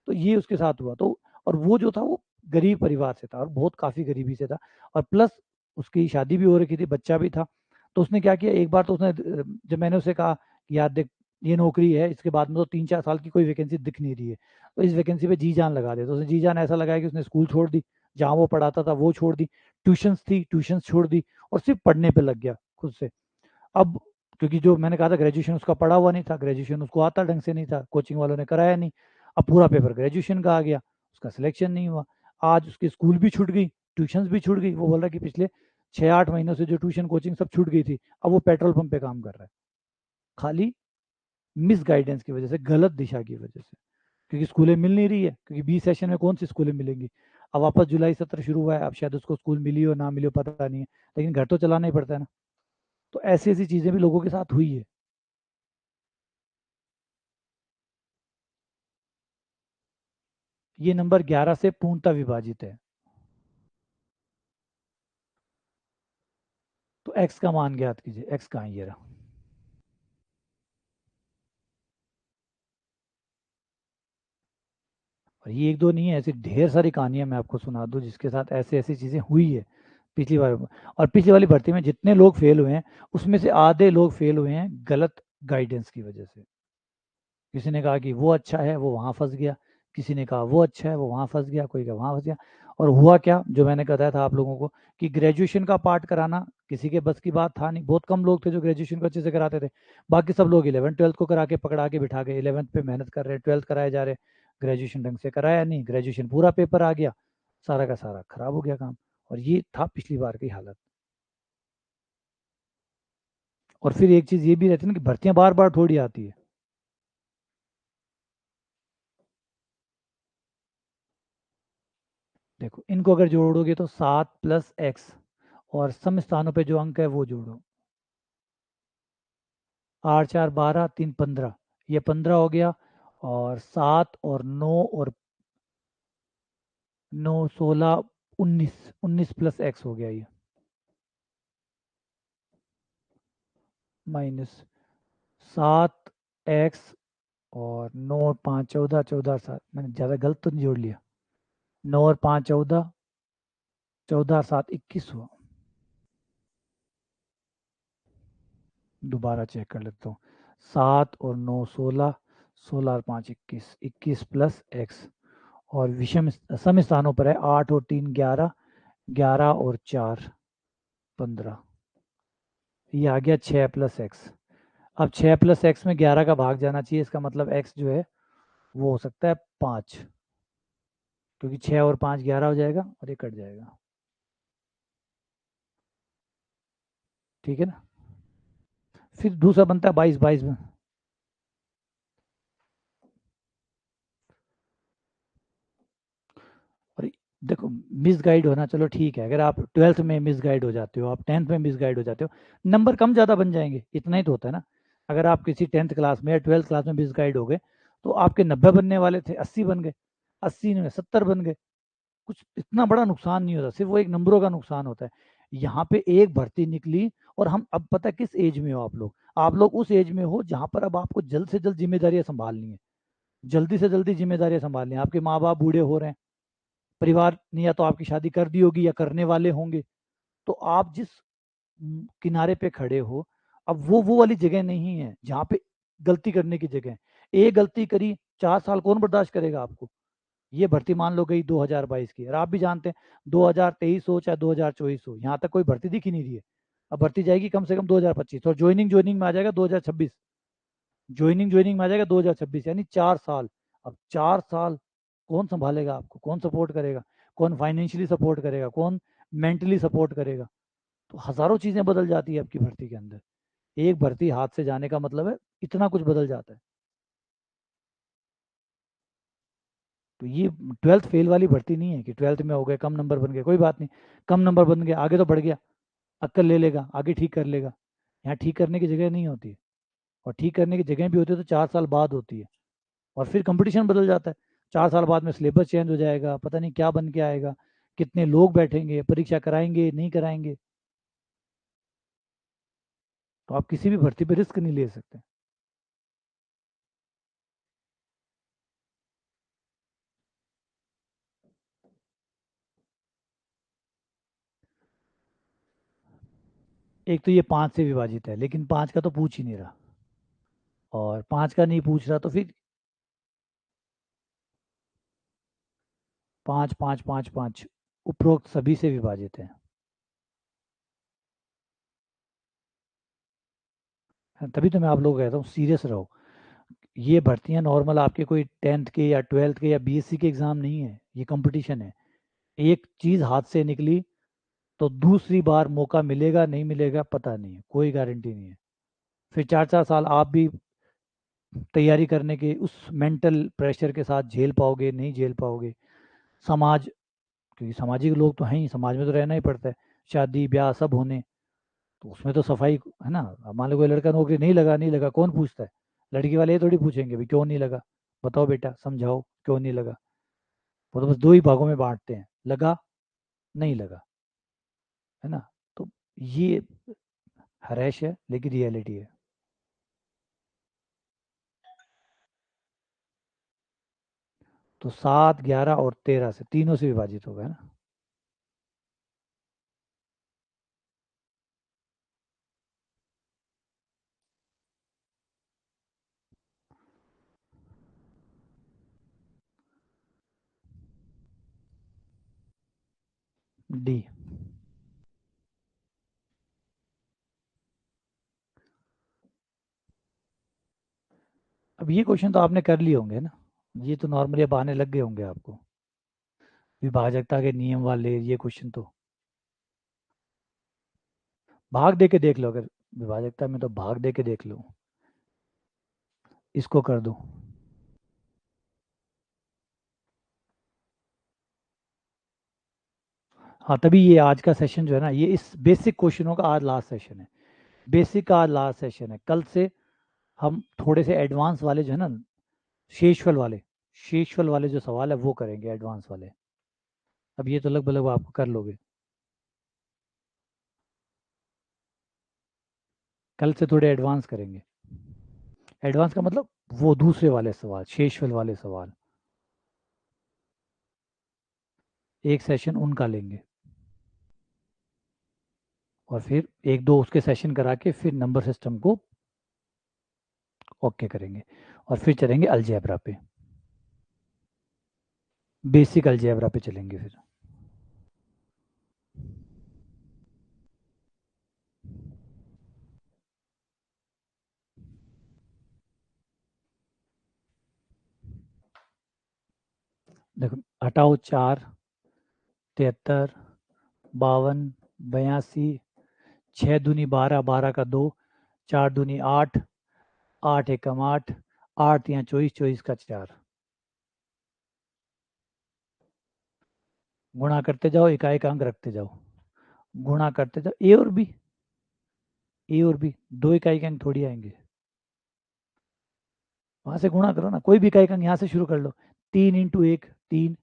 तो ये उसके साथ हुआ। तो और वो जो था वो गरीब परिवार से था, और बहुत काफ़ी गरीबी से था, और प्लस उसकी शादी भी हो रखी थी, बच्चा भी था। तो उसने क्या किया, एक बार तो उसने जब मैंने उसे कहा कि यार देख, ये नौकरी है, इसके बाद में तो 3-4 साल की कोई वैकेंसी दिख नहीं रही है, तो इस वैकेंसी पे जी जान लगा दे। तो उसने जी जान ऐसा लगाया कि उसने स्कूल छोड़ दी, जहाँ वो पढ़ाता था वो छोड़ दी, ट्यूशन्स थी ट्यूशन्स छोड़ दी, और सिर्फ पढ़ने पे लग गया खुद से। अब क्योंकि जो मैंने कहा था ग्रेजुएशन उसका पढ़ा हुआ नहीं था, ग्रेजुएशन उसको आता ढंग से नहीं था, कोचिंग वालों ने कराया नहीं। अब पूरा पेपर ग्रेजुएशन का आ गया, उसका सिलेक्शन नहीं हुआ। आज उसकी स्कूल भी छूट गई, ट्यूशन्स भी छूट गई। वो बोल रहा है कि पिछले 6-8 महीनों से जो ट्यूशन कोचिंग सब छूट गई थी, अब वो पेट्रोल पंप पे काम कर रहा है, खाली मिस गाइडेंस की वजह से, गलत दिशा की वजह से, क्योंकि स्कूलें मिल नहीं रही है, क्योंकि 20 सेशन में कौन सी स्कूलें मिलेंगी। अब वापस जुलाई सत्र शुरू हुआ है, अब शायद उसको स्कूल मिली हो ना मिली हो पता नहीं है, लेकिन घर तो चलाना ही पड़ता है ना। तो ऐसी ऐसी चीज़ें भी लोगों के साथ हुई है। ये नंबर 11 से पूर्णतः विभाजित है, तो x का मान ज्ञात कीजिए। x कहाँ है, ये रहा। और ये एक दो नहीं है, ऐसी ढेर सारी कहानियां मैं आपको सुना दूं जिसके साथ ऐसे ऐसी चीज़ें हुई है पिछली बार। और पिछली वाली भर्ती में जितने लोग फेल हुए हैं, उसमें से आधे लोग फेल हुए हैं गलत गाइडेंस की वजह से। किसी ने कहा कि वो अच्छा है, वो वहाँ फंस गया, किसी ने कहा वो अच्छा है, वो वहाँ फंस गया, कोई कहा वहाँ फंस गया। और हुआ क्या, जो मैंने बताया था आप लोगों को, कि ग्रेजुएशन का पार्ट कराना किसी के बस की बात था नहीं। बहुत कम लोग थे जो ग्रेजुएशन को अच्छे से कराते थे, बाकी सब लोग 11th-12th को करा के पकड़ा के बिठा गए। 11th पे मेहनत कर रहे, 12th कराए जा रहे, ग्रेजुएशन ढंग से कराया नहीं, ग्रेजुएशन पूरा पेपर आ गया, सारा का सारा खराब हो गया काम। और ये था पिछली बार की हालत। और फिर एक चीज़ ये भी रहती है ना कि भर्तियां बार बार थोड़ी आती है। देखो, इनको अगर जोड़ोगे तो 7 + x, और सम स्थानों पे जो अंक है वो जोड़ो। 8 4 12 3 15, ये 15 हो गया। और 7 और 9 और 9 16 19, 19 + x हो गया ये, माइनस 7x, और 9 5 14, 14 7, मैंने ज़्यादा गलत तो नहीं जोड़ लिया। 9 और 5 14, 14 7 21 हुआ। दोबारा चेक कर लेता हूँ। 7 और 9 16, 16 और 5 21, 21 + x, और विषम सम स्थानों पर है 8 और 3 11, 11 और 4 15। ये आ गया 6 + x। अब 6 + x में 11 का भाग जाना चाहिए, इसका मतलब x जो है वो हो सकता है 5, क्योंकि 6 और 5 11 हो जाएगा और ये कट जाएगा। ठीक है ना। फिर दूसरा बनता है 22, 22 में। और देखो, मिस गाइड होना चलो ठीक है, अगर आप 12th में मिस गाइड हो जाते हो, आप 10th में मिस गाइड हो जाते हो, नंबर कम ज़्यादा बन जाएंगे, इतना ही तो होता है ना। अगर आप किसी 10th क्लास में या 12th क्लास में मिस गाइड हो गए, तो आपके 90 बनने वाले थे, 80 बन गए, 80 में 70 बन गए। कुछ इतना बड़ा नुकसान नहीं होता, सिर्फ वो एक नंबरों का नुकसान होता है। यहाँ पे एक भर्ती निकली, और हम अब पता है किस एज में हो आप लोग उस एज में हो जहाँ पर अब आपको जल्द से जल्द जिम्मेदारियां संभालनी है, जल्दी से जल्दी जिम्मेदारियां संभालनी है। आपके माँ बाप बूढ़े हो रहे हैं, परिवार ने या तो आपकी शादी कर दी होगी या करने वाले होंगे, तो आप जिस किनारे पे खड़े हो, अब वो वाली जगह नहीं है जहाँ पे गलती करने की जगह है। एक गलती करी, 4 साल कौन बर्दाश्त करेगा आपको। ये भर्ती मान लो गई 2022 की, और आप भी जानते हैं 2023 हो चाहे 2024 हो, यहाँ तक कोई भर्ती दिख ही नहीं रही है। अब भर्ती जाएगी कम से कम 2025, और ज्वाइनिंग में आ जाएगा 2026। ज्वाइनिंग में आ जाएगा 2026, यानी 4 साल। अब 4 साल कौन संभालेगा आपको, कौन सपोर्ट करेगा, कौन फाइनेंशियली सपोर्ट करेगा, कौन मेंटली सपोर्ट करेगा। तो हजारों चीजें बदल जाती है आपकी भर्ती के अंदर। एक भर्ती हाथ से जाने का मतलब है इतना कुछ बदल जाता है। तो ये 12th फेल वाली भर्ती नहीं है कि 12th में हो गए, कम नंबर बन गए, कोई बात नहीं। कम नंबर बन गए, आगे तो बढ़ गया, अक्कल ले लेगा, आगे ठीक कर लेगा। यहाँ ठीक करने की जगह नहीं होती है। और ठीक करने की जगह भी होती है तो 4 साल बाद होती है। और फिर कंपटीशन बदल जाता है। 4 साल बाद में सिलेबस चेंज हो जाएगा, पता नहीं क्या बन के आएगा, कितने लोग बैठेंगे, परीक्षा कराएंगे नहीं कराएंगे। तो आप किसी भी भर्ती पे रिस्क नहीं ले सकते। एक तो ये 5 से विभाजित है, लेकिन 5 का तो पूछ ही नहीं रहा। और 5 का नहीं पूछ रहा तो फिर 5 5 5 5 उपरोक्त सभी से विभाजित है। हाँ, तभी तो मैं आप लोगों को कहता हूँ सीरियस रहो। ये भर्तियां नॉर्मल आपके कोई 10th के या 12th के या बीएससी के एग्जाम नहीं है, ये कंपटीशन है। एक चीज हाथ से निकली तो दूसरी बार मौका मिलेगा नहीं मिलेगा पता नहीं है, कोई गारंटी नहीं है। फिर 4 4 साल आप भी तैयारी करने के उस मेंटल प्रेशर के साथ झेल पाओगे नहीं झेल पाओगे। समाज, क्योंकि सामाजिक लोग तो हैं ही, समाज में तो रहना ही पड़ता है। शादी ब्याह सब होने, तो उसमें तो सफाई है ना। अब मान लो कोई लड़का नौकरी नहीं लगा, नहीं लगा कौन पूछता है। लड़की वाले ये थोड़ी पूछेंगे भाई क्यों नहीं लगा, बताओ बेटा समझाओ क्यों नहीं लगा। वो तो बस दो ही भागों में बांटते हैं, लगा नहीं लगा, है ना। तो ये हरेश है लेकिन रियलिटी है। तो 7 11 और 13 से तीनों से विभाजित होगा, है ना। डी। अब ये क्वेश्चन तो आपने कर लिए होंगे ना, ये तो नॉर्मली अब आने लग गए होंगे आपको। विभाजकता के नियम वाले ये क्वेश्चन तो भाग दे के देख लो, अगर विभाजकता में तो भाग दे के देख लो। इसको कर दो। हाँ, तभी ये आज का सेशन जो है ना, ये इस बेसिक क्वेश्चनों का आज लास्ट सेशन है। बेसिक का आज लास्ट सेशन है। कल से हम थोड़े से एडवांस वाले जो है ना, शेषफल वाले, शेषफल वाले जो सवाल है वो करेंगे, एडवांस वाले। अब ये तो लगभग लगभग आप कर लोगे। कल से थोड़े एडवांस करेंगे। एडवांस का मतलब वो दूसरे वाले सवाल, शेषफल वाले सवाल। एक सेशन उनका लेंगे, और फिर एक दो उसके सेशन करा के फिर नंबर सिस्टम को ओके करेंगे। और फिर चलेंगे अलजेब्रा पे, बेसिक अलजेब्रा पे चलेंगे फिर। देखो, हटाओ 4, 73, 52, 82, 6 दूनी 12, 12 का 2, 4 दूनी 8, 8 एकम 8, 8 या 24, 24 का 4। गुणा करते जाओ, इकाई का अंक रखते जाओ। गुणा करते जाओ, ए और बी, ए और बी दो इकाई के अंक थोड़ी आएंगे। वहां से गुणा करो ना, कोई भी इकाई का अंक यहाँ से शुरू कर लो। 3 × 1 3,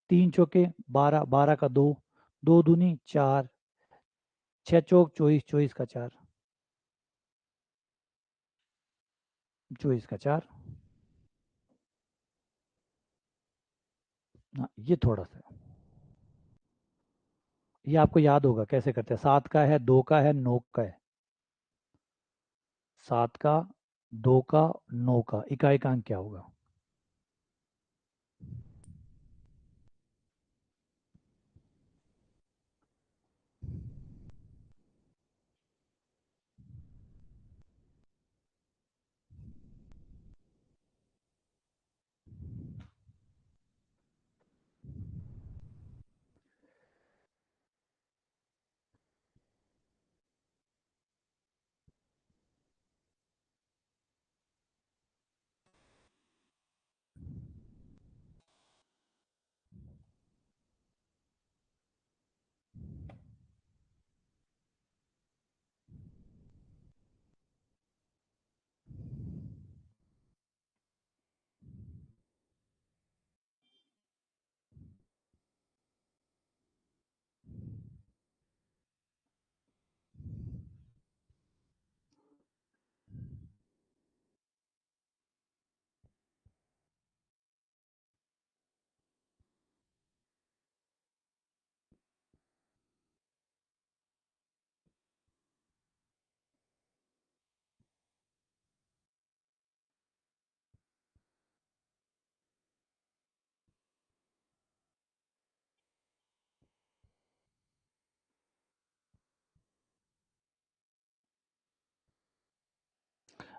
3 चौके 12, 12 का 2, 2 दूनी 4, 6 चौक 24, 24 का 4, 24 का 4। हाँ, ये थोड़ा सा, ये आपको याद होगा कैसे करते हैं। 7 का है, 2 का है, 9 का है। 7 का, 2 का, 9 का इकाई का अंक क्या होगा?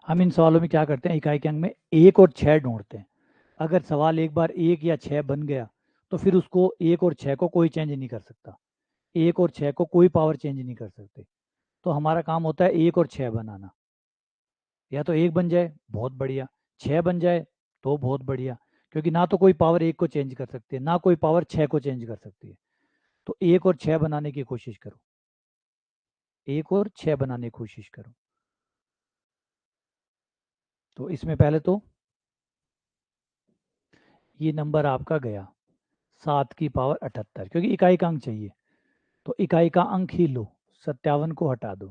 हम इन सवालों में क्या करते हैं, इकाई के अंक में 1 और 6 ढूंढते हैं। अगर सवाल एक बार 1 या 6 बन गया तो फिर उसको 1 और 6 को कोई चेंज नहीं कर सकता, 1 और 6 को कोई पावर चेंज नहीं कर सकते। तो हमारा काम होता है 1 और 6 बनाना। या तो 1 बन जाए बहुत बढ़िया, 6 बन जाए तो बहुत बढ़िया, क्योंकि ना तो कोई पावर 1 को चेंज कर सकती है, ना कोई पावर 6 को चेंज कर सकती है। तो 1 और 6 बनाने की कोशिश करो, 1 और 6 बनाने की कोशिश करो। तो इसमें पहले तो ये नंबर आपका गया 7 की पावर 78, क्योंकि इकाई का अंक चाहिए। तो इकाई का अंक ही लो, 57 को हटा दो,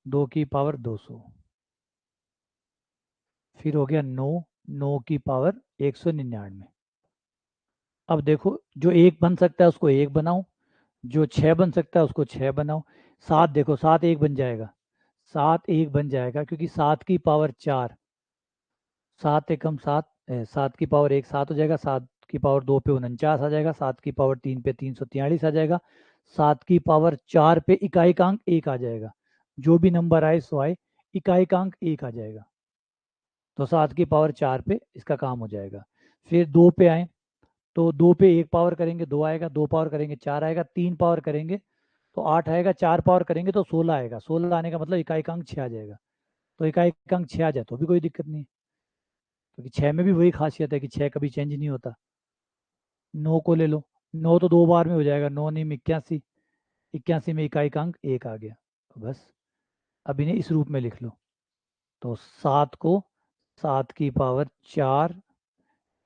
2 की पावर 200, फिर हो गया 9, 9 की पावर 199। अब देखो, जो 1 बन सकता है उसको 1 बनाओ, जो 6 बन सकता है उसको 6 बनाओ। 7 देखो, 7 1 बन जाएगा, 7 1 बन जाएगा, क्योंकि 7 की पावर 4, 7 एकम 7, 7 की पावर 1 7 हो जाएगा, 7 की पावर 2 पे 49 आ जाएगा, 7 की पावर 3 पे 343 आ जाएगा, 7 की पावर 4 पे इकाई का अंक 1 आ जाएगा। जो भी नंबर आए सो आए, इकाई का अंक 1 आ जाएगा। तो 7 की पावर 4 पे इसका काम हो जाएगा। फिर 2 पे आए, तो 2 पे 1 पावर करेंगे 2 आएगा, 2 पावर करेंगे 4 आएगा, 3 पावर करेंगे तो 8 आएगा, 4 पावर करेंगे तो 16 आएगा। 16 आने का मतलब इकाई का अंक 6 आ जाएगा। तो इकाई का अंक 6 आ जाए तो भी कोई दिक्कत नहीं, क्योंकि 6 में भी वही खासियत है कि 6 कभी चेंज नहीं होता। 9 को ले लो, 9 तो 2 बार में हो जाएगा, 9 नहीं 81, 81 में इकाई का अंक 1 आ गया। तो बस अब इन्हें इस रूप में लिख लो। तो 7 को 7 की पावर 4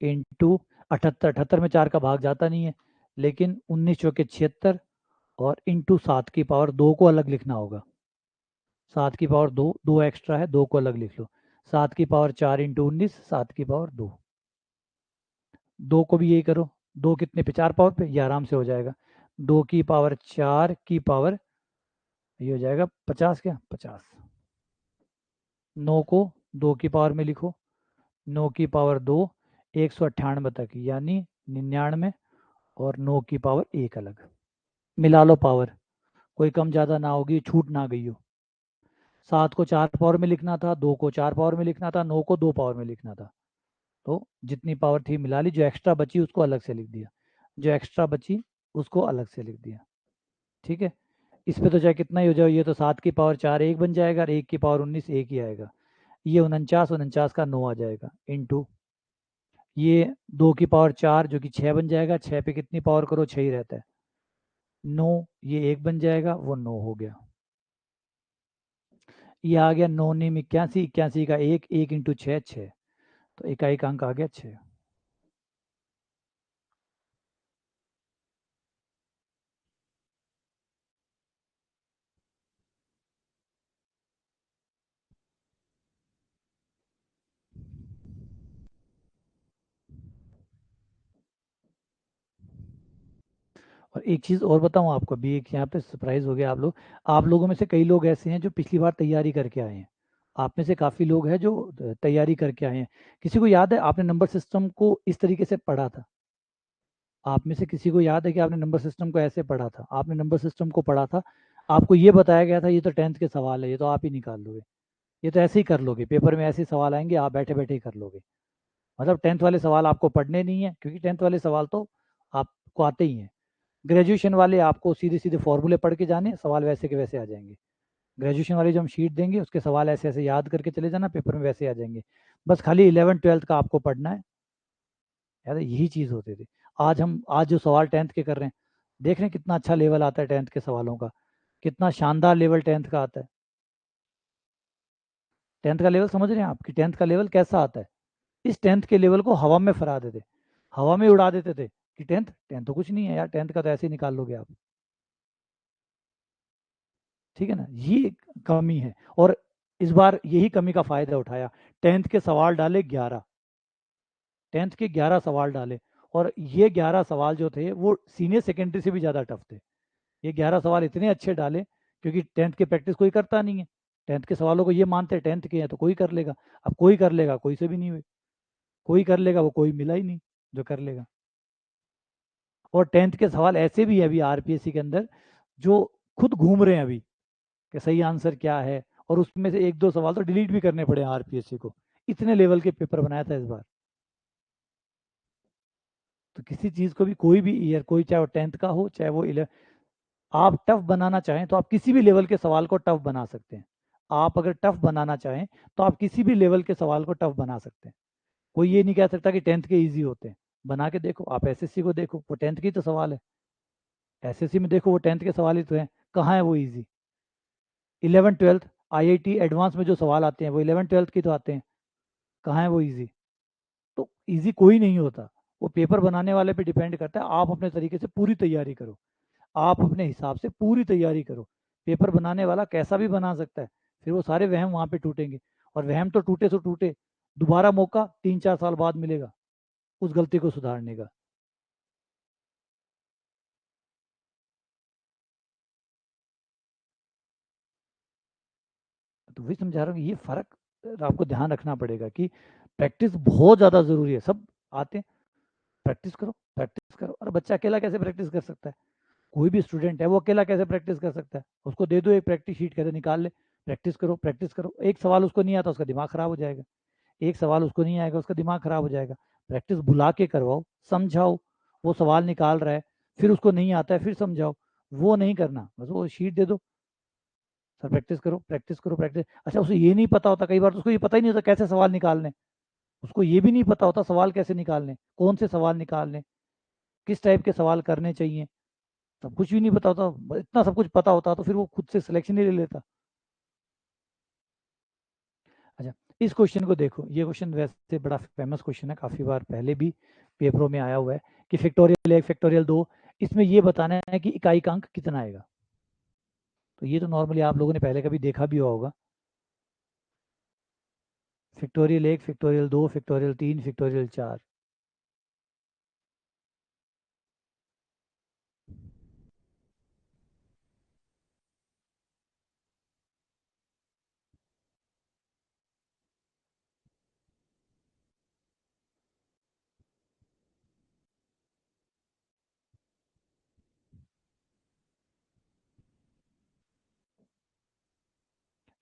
इंटू 78, 78 में 4 का भाग जाता नहीं है, लेकिन 19 चौके 76 और इंटू 7 की पावर 2 को अलग लिखना होगा। 7 की पावर 2, 2 एक्स्ट्रा है, 2 को अलग लिख लो। 7 की पावर 4 इंटू 19, 7 की पावर 2। 2 को भी यही करो, 2 कितने पे 4 पावर पे, ये आराम से हो जाएगा। 2 की पावर 4 की पावर, ये हो जाएगा 50, क्या 50। 9 को 2 की पावर में लिखो, 9 की पावर 2 198 तक, यानी 99, और 9 की पावर 1 अलग। मिला लो पावर, कोई कम ज़्यादा ना होगी, छूट ना गई हो। 7 को 4 पावर में लिखना था, 2 को 4 पावर में लिखना था, 9 को 2 पावर में लिखना था। तो जितनी पावर थी मिला ली, जो एक्स्ट्रा बची उसको अलग से लिख दिया, जो एक्स्ट्रा बची उसको अलग से लिख दिया। ठीक है, इस पे तो चाहे कितना ही हो जाए, ये तो 7 की पावर 4 1 बन जाएगा, और 1 की पावर 19 1 ही आएगा। ये 49, 49 का 9 आ जाएगा, इंटू ये 2 की पावर 4 जो कि 6 बन जाएगा, 6 पे कितनी पावर करो 6 ही रहता है, 9, ये 1 बन जाएगा, वो 9 हो गया। ये आ गया 9 9 81, 81 का 1, 1 इंटू 6 6, तो इकाई का अंक आ गया 6। और एक चीज़ और बताऊं आपको, अभी एक यहाँ पे सरप्राइज हो गया, आप लोगों में से कई लोग ऐसे हैं जो पिछली बार तैयारी करके आए हैं। आप में से काफ़ी लोग हैं जो तैयारी करके आए हैं। किसी को याद है आपने नंबर सिस्टम को इस तरीके से पढ़ा था? आप में से किसी को याद है कि आपने नंबर सिस्टम को ऐसे पढ़ा था? आपने नंबर सिस्टम को पढ़ा था, आपको ये बताया गया था ये तो 10th के सवाल है, ये तो आप ही निकाल लोगे, ये तो ऐसे ही कर लोगे, पेपर में ऐसे ही सवाल आएंगे, आप बैठे बैठे ही कर लोगे। मतलब 10th वाले सवाल आपको पढ़ने नहीं है, क्योंकि 10th वाले सवाल तो आपको आते ही हैं। ग्रेजुएशन वाले आपको सीधे सीधे फॉर्मूले पढ़ के जाने, सवाल वैसे के वैसे आ जाएंगे। ग्रेजुएशन वाली जो हम शीट देंगे उसके सवाल ऐसे ऐसे याद करके चले जाना, पेपर में वैसे आ जाएंगे। बस खाली 11th 12th का आपको पढ़ना है। यार यही चीज़ होती थी। आज जो सवाल 10th के कर रहे हैं, देख रहे हैं कितना अच्छा लेवल आता है 10th के सवालों का, कितना शानदार लेवल 10th का आता है। 10th का लेवल समझ रहे हैं आप कि 10th का लेवल कैसा आता है? इस 10th के लेवल को हवा में फरा देते, हवा में उड़ा देते थे कि 10th 10th तो कुछ नहीं है यार, 10th का तो ऐसे ही निकाल लोगे आप। ठीक है ना, ये कमी है। और इस बार यही कमी का फायदा उठाया, 10th के सवाल डाले 11, 10th के 11 सवाल डाले। और ये 11 सवाल जो थे वो सीनियर सेकेंडरी से भी ज़्यादा टफ थे। ये 11 सवाल इतने अच्छे डाले, क्योंकि 10th की प्रैक्टिस कोई करता नहीं है। 10th के सवालों को ये मानते हैं 10th के हैं तो कोई कर लेगा। अब कोई कर लेगा, कोई से भी नहीं हुए, कोई कर लेगा, वो कोई मिला ही नहीं जो कर लेगा। और 10th के सवाल ऐसे भी है अभी आरपीएससी के अंदर, जो खुद घूम रहे हैं अभी कि सही आंसर क्या है, और उसमें से एक दो सवाल तो डिलीट भी करने पड़े आरपीएससी को। इतने लेवल के पेपर बनाया था इस बार। तो किसी चीज़ को भी, कोई भी ईयर, कोई चाहे वो 10th का हो चाहे वो 11, आप टफ बनाना चाहें तो आप किसी भी लेवल के सवाल को टफ बना सकते हैं। आप अगर टफ बनाना चाहें तो आप किसी भी लेवल के सवाल को टफ बना सकते हैं। कोई ये नहीं कह सकता कि 10th के इजी होते हैं। बना के देखो, आप एसएससी को देखो, वो 10th की तो सवाल है। एसएससी में देखो वो 10th के सवाल ही तो हैं, कहाँ है वो easy? 11th 12th IIT advance में जो सवाल आते हैं वो 11th 12th की तो आते हैं, कहाँ है वो इजी? तो इजी कोई नहीं होता, वो पेपर बनाने वाले पे डिपेंड करता है। आप अपने तरीके से पूरी तैयारी करो, आप अपने हिसाब से पूरी तैयारी करो। पेपर बनाने वाला कैसा भी बना सकता है, फिर वो सारे वहम वहाँ पे टूटेंगे। और वहम तो टूटे सो टूटे, दोबारा मौका 3 4 साल बाद मिलेगा उस गलती को सुधारने का। तो वही समझा रहा हूँ, ये फर्क आपको ध्यान रखना पड़ेगा कि प्रैक्टिस बहुत ज़्यादा ज़रूरी है। सब आते हैं, प्रैक्टिस करो प्रैक्टिस करो, और बच्चा अकेला कैसे प्रैक्टिस कर सकता है? कोई भी स्टूडेंट है वो अकेला कैसे प्रैक्टिस कर सकता है? उसको दे दो एक प्रैक्टिस शीट, कहते निकाल ले, प्रैक्टिस करो प्रैक्टिस करो। एक सवाल उसको नहीं आता, उसका दिमाग खराब हो जाएगा। एक सवाल उसको नहीं आएगा, उसका दिमाग खराब हो जाएगा। प्रैक्टिस बुला के करवाओ, समझाओ। वो सवाल निकाल रहा है, फिर उसको नहीं आता है, फिर समझाओ। वो नहीं करना, बस वो शीट दे दो, सर प्रैक्टिस करो प्रैक्टिस करो प्रैक्टिस। अच्छा, उसे ये नहीं पता होता, कई बार तो उसको ये पता ही नहीं होता कैसे सवाल निकालने। उसको ये भी नहीं पता होता सवाल कैसे निकालने, कौन से सवाल निकालने, किस टाइप के सवाल करने चाहिए। सब कुछ भी नहीं पता होता। इतना सब कुछ पता होता तो फिर वो खुद से सिलेक्शन ही ले लेता। अच्छा, इस क्वेश्चन को देखो, ये क्वेश्चन वैसे बड़ा फेमस क्वेश्चन है, काफ़ी बार पहले भी पेपरों में आया हुआ है कि फैक्टोरियल 1 फैक्टोरियल 2, इसमें ये बताना है कि इकाई का अंक कितना आएगा। तो ये तो नॉर्मली आप लोगों ने पहले कभी देखा भी हुआ होगा। Factorial 1 factorial 2 factorial 3 factorial 4।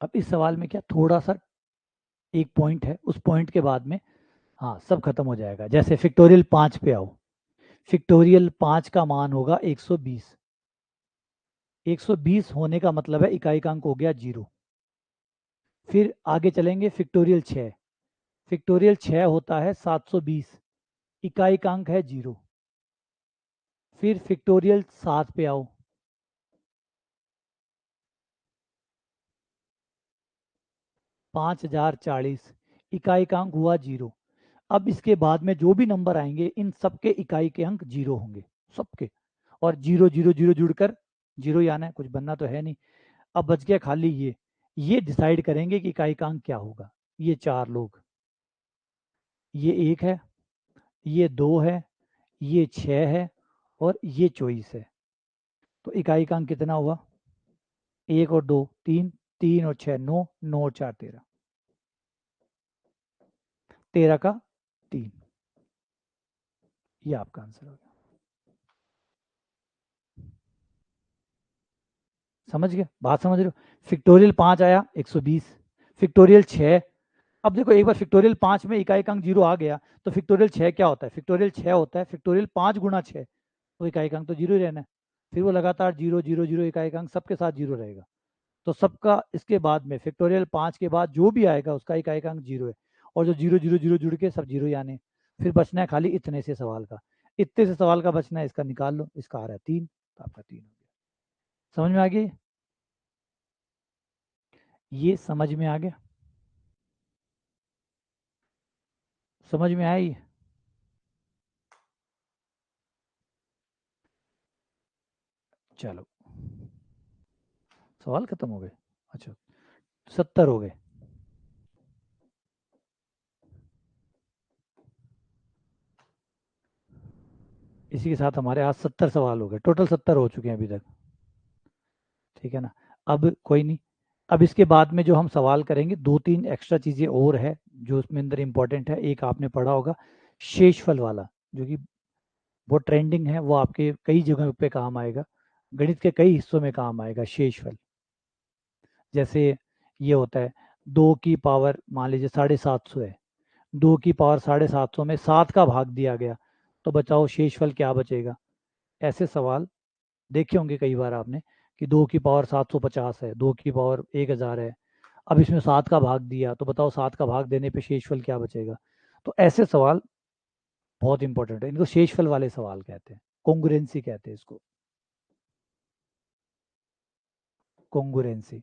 अब इस सवाल में क्या थोड़ा सा एक पॉइंट है, उस पॉइंट के बाद में हाँ सब खत्म हो जाएगा। जैसे फैक्टोरियल 5 पे आओ, फैक्टोरियल 5 का मान होगा 120। 120 होने का मतलब है इकाई का अंक हो गया 0। फिर आगे चलेंगे फैक्टोरियल 6, फैक्टोरियल 6 होता है 720, इकाई का अंक है 0। फिर फैक्टोरियल 7 पे आओ, 5040, इकाई का अंक हुआ 0। अब इसके बाद में जो भी नंबर आएंगे इन सबके इकाई के अंक 0 होंगे, सबके। और 0 0 0 जुड़कर 0 ही आना है, कुछ बनना तो है नहीं। अब बच गया खाली ये डिसाइड करेंगे कि इकाई का अंक क्या होगा। ये 4 लोग, ये 1 है, ये 2 है, ये 6 है, और ये 24 है। तो इकाई का अंक कितना हुआ? 1 और 2 3, 3 और 6 9, 9 और 4 13। 13 का 3, ये आपका आंसर हो गया। समझ गए, बात समझ रहे हो? फैक्टोरियल 5 आया 120, फैक्टोरियल 6, अब देखो एक बार फैक्टोरियल 5 में इकाई अंक 0 आ गया तो फैक्टोरियल 6 क्या होता है? फैक्टोरियल 6 होता है फैक्टोरियल 5 गुना 6, तो इकाई अंक तो 0 ही रहना है। फिर वो लगातार 0 0 0 इकाई अंक सबके साथ 0 रहेगा, तो सबका इसके बाद में फैक्टोरियल 5 के बाद जो भी आएगा उसका इकाई अंक 0 है, और जो 0 0 0 जुड़ के सब 0 ही आने। फिर बचना है खाली इतने से सवाल का, इतने से सवाल का बचना है, इसका निकाल लो, इसका आ रहा है 3, तो आपका 3 हो गया। समझ में आ गई? ये समझ में आ गया? समझ में आई? चलो, सवाल खत्म हो गए? अच्छा, 70 हो गए। इसी के साथ हमारे आज 70 सवाल हो गए, टोटल 70 हो चुके हैं अभी तक। ठीक है ना? अब कोई नहीं, अब इसके बाद में जो हम सवाल करेंगे 2-3 एक्स्ट्रा चीज़ें और है जो उसमें अंदर इंपॉर्टेंट है। एक आपने पढ़ा होगा शेषफल वाला, जो कि बहुत ट्रेंडिंग है, वो आपके कई जगह पे काम आएगा, गणित के कई हिस्सों में काम आएगा शेषफल। जैसे ये होता है 2 की पावर मान लीजिए 750 है, 2 की पावर 750 में 7 का भाग दिया गया, तो बताओ शेषफल क्या बचेगा? ऐसे सवाल देखे होंगे कई बार आपने, कि 2 की पावर 750 है, 2 की पावर 1000 है, अब इसमें 7 का भाग दिया, तो बताओ 7 का भाग देने पे शेषफल क्या बचेगा? तो ऐसे सवाल बहुत इंपॉर्टेंट है, इनको शेषफल वाले सवाल कहते हैं, कॉन्ग्रुएंसी कहते हैं इसको, कॉन्ग्रुएंसी।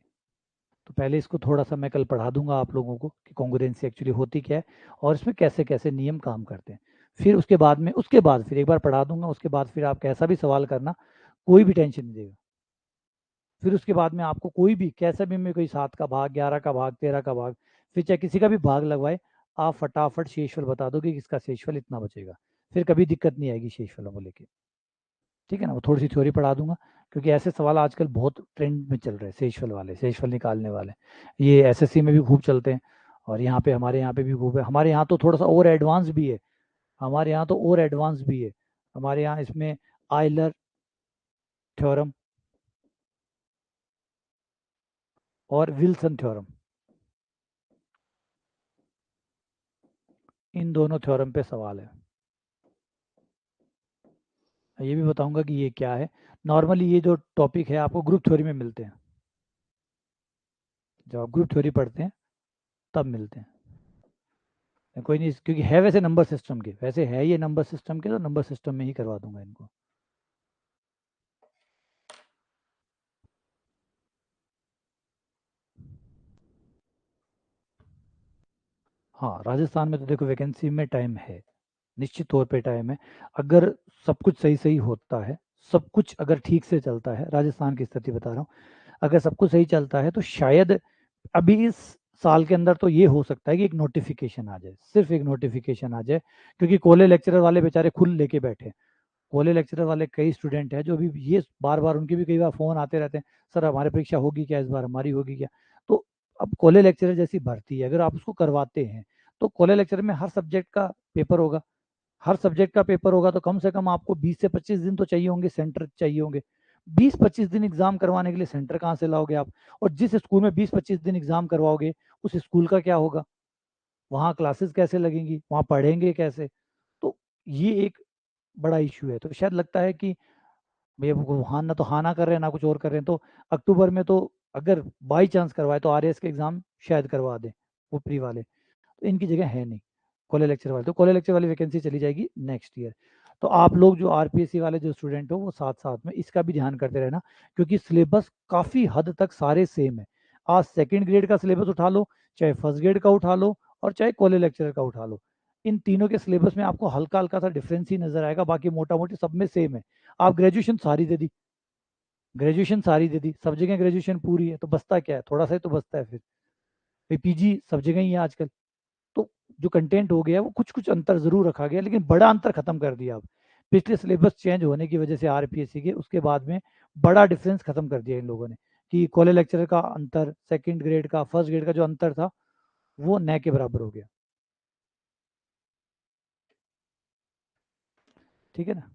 तो पहले इसको थोड़ा सा मैं कल पढ़ा दूंगा आप लोगों को कि कॉन्ग्रुएंसी एक्चुअली होती क्या है और इसमें कैसे कैसे नियम काम करते हैं। फिर उसके बाद फिर एक बार पढ़ा दूंगा, उसके बाद फिर आप कैसा भी सवाल करना, कोई भी टेंशन नहीं देगा। फिर उसके बाद में आपको कोई भी कैसा भी में कोई 7 का भाग, 11 का भाग, 13 का भाग, फिर चाहे किसी का भी भाग लगवाए, आप फटाफट शेषफल बता दोगे कि इसका शेषफल इतना बचेगा, फिर कभी दिक्कत नहीं आएगी शेषफलों को लेके। ठीक है ना? वो थोड़ी सी थ्योरी पढ़ा दूंगा, क्योंकि ऐसे सवाल आजकल बहुत ट्रेंड में चल रहे हैं, शेषफल वाले, शेषफल निकालने वाले, ये एसएससी में भी खूब चलते हैं, और यहाँ पे हमारे यहाँ पे भी खूब है। हमारे यहाँ तो थोड़ा सा और एडवांस भी है, हमारे यहाँ तो और एडवांस भी है। हमारे यहाँ इसमें आयलर थ्योरम और विल्सन थ्योरम, इन दोनों थ्योरम पे सवाल है। ये भी बताऊंगा कि ये क्या है। नॉर्मली ये जो टॉपिक है आपको ग्रुप थ्योरी में मिलते हैं, जब आप ग्रुप थ्योरी पढ़ते हैं तब मिलते हैं। कोई नहीं, क्योंकि है वैसे नंबर सिस्टम के, वैसे है ये नंबर सिस्टम के, तो नंबर सिस्टम में ही करवा दूंगा इनको। हाँ, राजस्थान में तो देखो वैकेंसी में टाइम है, निश्चित तौर पे टाइम है, अगर सब कुछ सही सही होता है, सब कुछ अगर ठीक से चलता है, राजस्थान की स्थिति बता रहा हूँ, अगर सब कुछ सही चलता है तो शायद अभी इस साल के अंदर तो ये हो सकता है कि एक नोटिफिकेशन आ जाए, सिर्फ एक नोटिफिकेशन आ जाए, क्योंकि कॉलेज लेक्चरर वाले बेचारे खुल लेके बैठे हैं। कॉलेज लेक्चरर वाले कई स्टूडेंट हैं जो अभी ये बार बार उनके भी कई बार फ़ोन आते रहते हैं, सर हमारी परीक्षा होगी क्या इस बार, हमारी होगी क्या? तो अब कॉलेज लेक्चरर जैसी भर्ती है, अगर आप उसको करवाते हैं तो कॉलेज लेक्चरर में हर सब्जेक्ट का पेपर होगा, हर सब्जेक्ट का पेपर होगा, तो कम से कम आपको 20 से 25 दिन तो चाहिए होंगे, सेंटर चाहिए होंगे। 20-25 दिन एग्जाम करवाने के लिए सेंटर कहाँ से लाओगे आप? और जिस स्कूल में 20-25 दिन एग्जाम करवाओगे, उस स्कूल का क्या होगा? वहाँ क्लासेस कैसे लगेंगी, वहाँ पढ़ेंगे कैसे? तो ये एक बड़ा इशू है। तो शायद लगता है कि भैया वहाँ ना तो हाँ ना कर रहे हैं, ना कुछ और कर रहे हैं, तो अक्टूबर में तो अगर बाई चांस करवाए तो आरएएस के एग्जाम शायद करवा दें वो प्री वाले, तो इनकी जगह है नहीं कॉलेज लेक्चर वाले, तो कॉलेज लेक्चर वाली वैकेंसी चली जाएगी नेक्स्ट ईयर। तो आप लोग जो आरपीएससी वाले जो स्टूडेंट हो वो साथ साथ में इसका भी ध्यान करते रहना, क्योंकि सिलेबस काफ़ी हद तक सारे सेम है। आज सेकंड ग्रेड का सिलेबस उठा लो, चाहे फर्स्ट ग्रेड का उठा लो, और चाहे कॉलेज लेक्चर का उठा लो, इन तीनों के सिलेबस में आपको हल्का हल्का सा डिफरेंस ही नजर आएगा, बाकी मोटा मोटी सब में सेम है। आप ग्रेजुएशन सारी दे दी, ग्रेजुएशन सारी दे दी, सब जगह ग्रेजुएशन पूरी है, तो बचता क्या है? थोड़ा सा ही तो बचता है फिर पीजी सब जगह ही है आजकल। तो जो कंटेंट हो गया वो कुछ कुछ अंतर जरूर रखा गया, लेकिन बड़ा अंतर खत्म कर दिया अब, पिछले सिलेबस चेंज होने की वजह से आरपीएससी के, उसके बाद में बड़ा डिफरेंस खत्म कर दिया इन लोगों ने, कि कॉलेज लेक्चरर का अंतर, सेकंड ग्रेड का, फर्स्ट ग्रेड का जो अंतर था वो न के बराबर हो गया। ठीक है ना।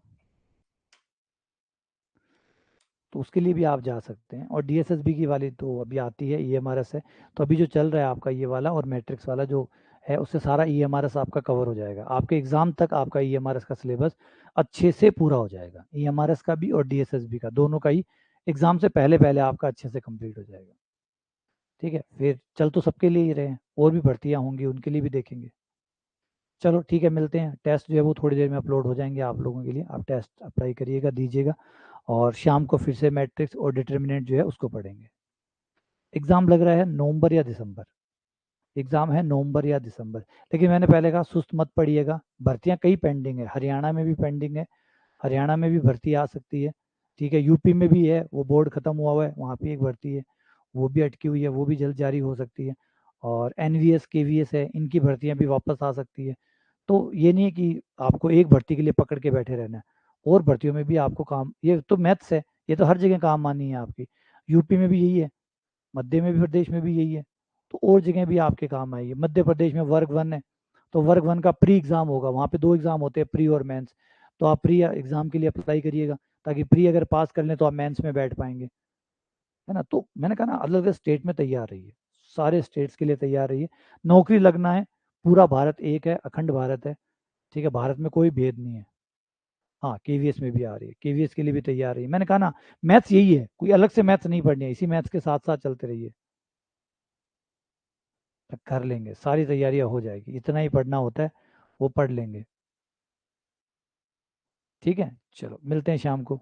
तो उसके लिए भी आप जा सकते हैं। और डीएसएसबी की वाली तो अभी आती है, ईएमआरएस है। तो अभी जो चल रहा है आपका ये वाला और मैट्रिक्स वाला जो है, उससे सारा ईएमआरएस आपका कवर हो जाएगा। आपके एग्जाम तक आपका ईएमआरएस का सिलेबस अच्छे से पूरा हो जाएगा, ईएमआरएस का भी और डीएसएसबी का, दोनों का ही एग्जाम से पहले पहले आपका अच्छे से कंप्लीट हो जाएगा। ठीक है, फिर चल तो सबके लिए ही रहे हैं, और भी भर्तियां होंगी उनके लिए भी देखेंगे। चलो ठीक है, मिलते हैं। टेस्ट जो है वो थोड़ी देर में अपलोड हो जाएंगे आप लोगों के लिए, आप टेस्ट अप्लाई करिएगा, दीजिएगा। और शाम को फिर से मैट्रिक्स और डिटर्मिनेंट जो है उसको पढ़ेंगे। एग्ज़ाम लग रहा है नवंबर या दिसंबर, एग्ज़ाम है नवंबर या दिसंबर। लेकिन मैंने पहले कहा सुस्त मत पड़िएगा, भर्तियां कई पेंडिंग है, हरियाणा में भी पेंडिंग है, हरियाणा में भी भर्ती आ सकती है। ठीक है, यूपी में भी है, वो बोर्ड खत्म हुआ हुआ है, वहाँ पे एक भर्ती है, वो भी अटकी हुई है, वो भी जल्द जारी हो सकती है। और एनवीएस केवीएस है, इनकी भर्तियां भी वापस आ सकती है। तो ये नहीं है कि आपको एक भर्ती के लिए पकड़ के बैठे रहना है, और भर्तियों में भी आपको काम, ये तो मैथ्स है, ये तो हर जगह काम आनी है आपकी। यूपी में भी यही है, मध्य में भी प्रदेश में भी यही है, तो और जगह भी आपके काम आएगी। मध्य प्रदेश में वर्ग वन है, तो वर्ग वन का प्री एग्ज़ाम होगा, वहाँ पे दो एग्ज़ाम होते हैं, प्री और मेंस। तो आप प्री एग्ज़ाम के लिए अप्लाई करिएगा, ताकि प्री अगर पास कर लें तो आप मेंस में बैठ पाएंगे, है ना। तो मैंने कहा ना, अलग अलग स्टेट में तैयार रहिए, सारे स्टेट्स के लिए तैयार रहिए। नौकरी लगना है, पूरा भारत एक है, अखंड भारत है। ठीक है, भारत में कोई भेद नहीं है। हाँ, केवीएस में भी आ रही है, केवीएस के लिए भी तैयार रहिए। मैंने कहा ना, मैथ्स यही है, कोई अलग से मैथ्स नहीं पढ़नी है, इसी मैथ्स के साथ साथ चलते रहिए, कर लेंगे, सारी तैयारियां हो जाएगी, इतना ही पढ़ना होता है, वो पढ़ लेंगे। ठीक है, चलो मिलते हैं शाम को।